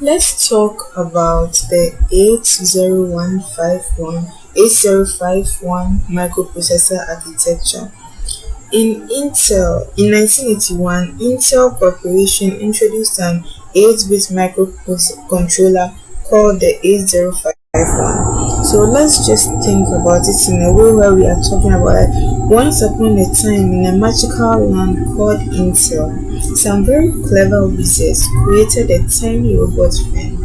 Let's talk about the 8051 microprocessor architecture. In 1981, Intel Corporation introduced an 8-bit microcontroller called the 8051. So let's just think about it in a way where we are talking about it. Once upon a time, in a magical land called Intel, some very clever wizards created a tiny robot friend.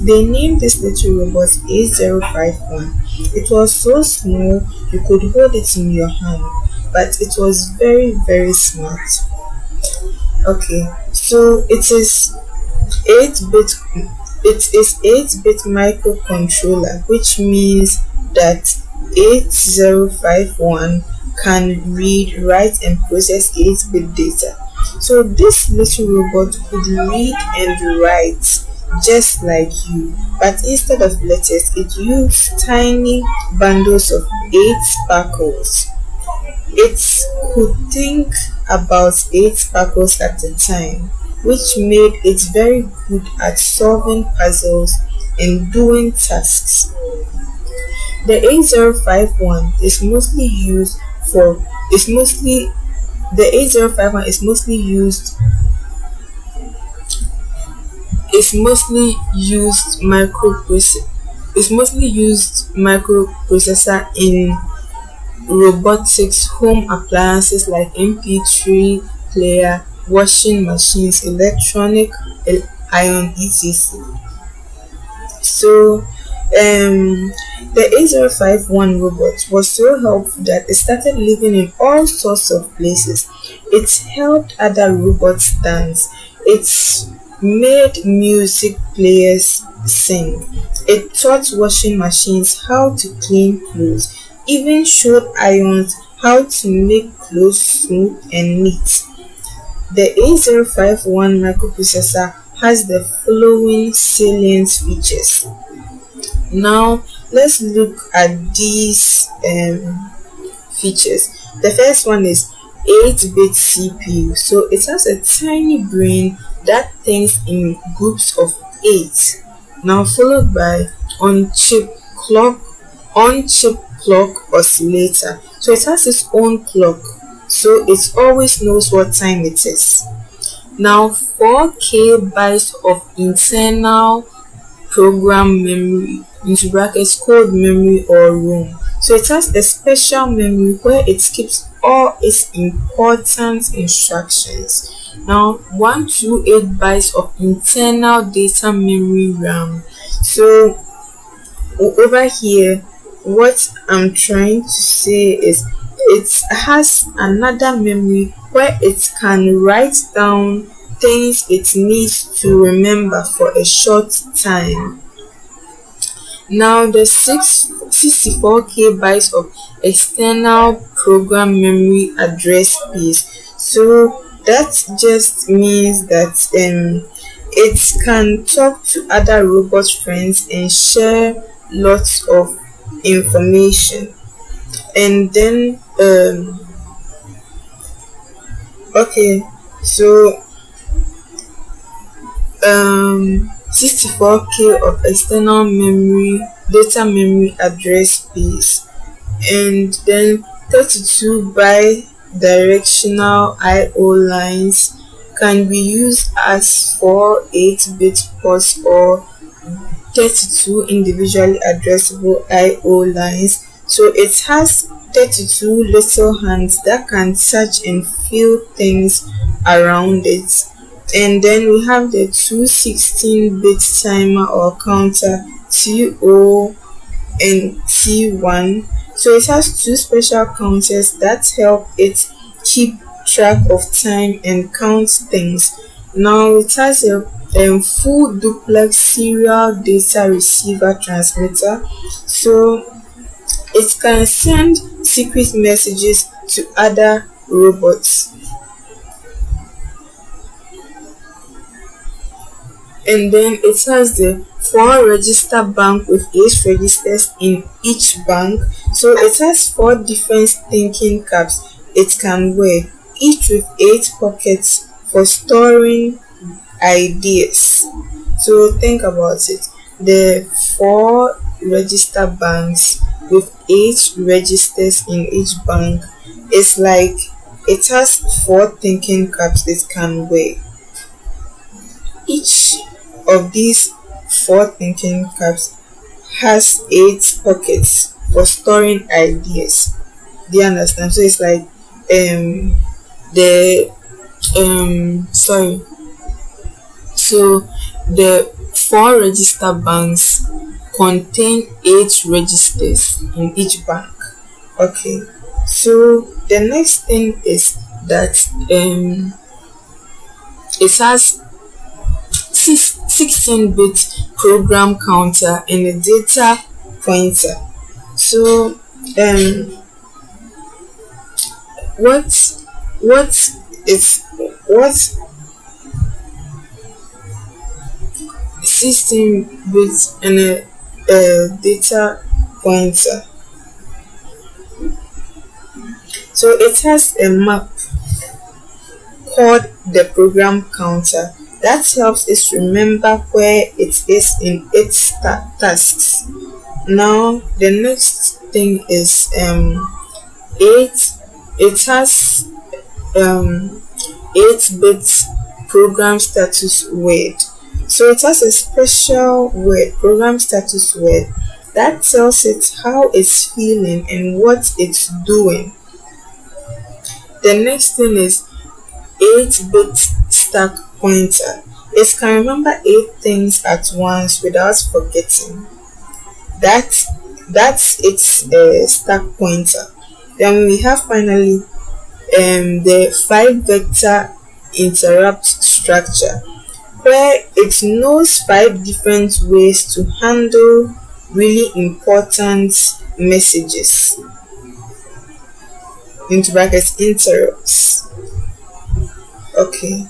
They named this little robot 8051. It was so small you could hold it in your hand, but it was very, very smart. Okay, so 8-bit 8-bit microcontroller, which means that 8051 can read, write and process 8-bit data. So this little robot could read and write just like you, but instead of letters it used tiny bundles of 8 sparkles. It could think about 8 sparkles at a time, which made it very good at solving puzzles and doing tasks. The 8051 is mostly used is mostly used microprocessor is mostly used microprocessor in robotics, home appliances like MP3 player, washing machines, electronic iron, etc. So the 8051 robot was so helpful that it started living in all sorts of places. It helped other robots dance. It made music players sing. It taught washing machines how to clean clothes, even showed irons how to make clothes smooth and neat. The 8051 microprocessor has the following salient features. Now let's look at these features. The first one is 8-bit CPU. So it has a tiny brain that thinks in groups of 8. Now followed by on-chip clock oscillator. So it has its own clock, so it always knows what time it is. Now 4K bytes of internal program memory, into brackets code memory or ROM. So it has a special memory where it keeps all its important instructions. Now 128 bytes of internal data memory RAM. So over here, what I'm trying to say is it has another memory where it can write down things it needs to remember for a short time. Now the 64K bytes of external program memory address space. So that just means that it can talk to other robot friends and share lots of information. And then okay, so 64K of external memory data memory address space, and then 32 bi-directional IO lines can be used as 4 8-bit ports or 32 individually addressable IO lines. So it has 32 little hands that can touch and feel things around it. And then we have the two 16-bit timer or counter, T0 and T1. So it has two special counters that help it keep track of time and count things. Now it has a full duplex serial data receiver transmitter, so it can send secret messages to other robots. And then it has the 4 register bank with 8 registers in each bank. So it has 4 different thinking caps it can wear, each with 8 pockets for storing ideas. So think about it. The four register banks with eight registers in each bank is like it has four thinking caps it can wear. Each of these four thinking caps has eight pockets for storing ideas. Do you understand? So it's like the sorry. So the four register banks contain eight registers in each bank. Okay. So the next thing is that it has 16-bit program counter and a data pointer. So what what is what 16 bits and a data pointer. So it has a map called the program counter that helps us remember where it is in its tasks. Now the next thing is eight. It has 8 bits program status word. So it has a special word, program status word, that tells it how it's feeling and what it's doing. The next thing is 8-bit stack pointer. It can remember 8 things at once without forgetting. That that's its stack pointer. Then we have finally the 5-vector interrupt structure, where it knows 5 different ways to handle really important messages, into brackets interrupts. Okay.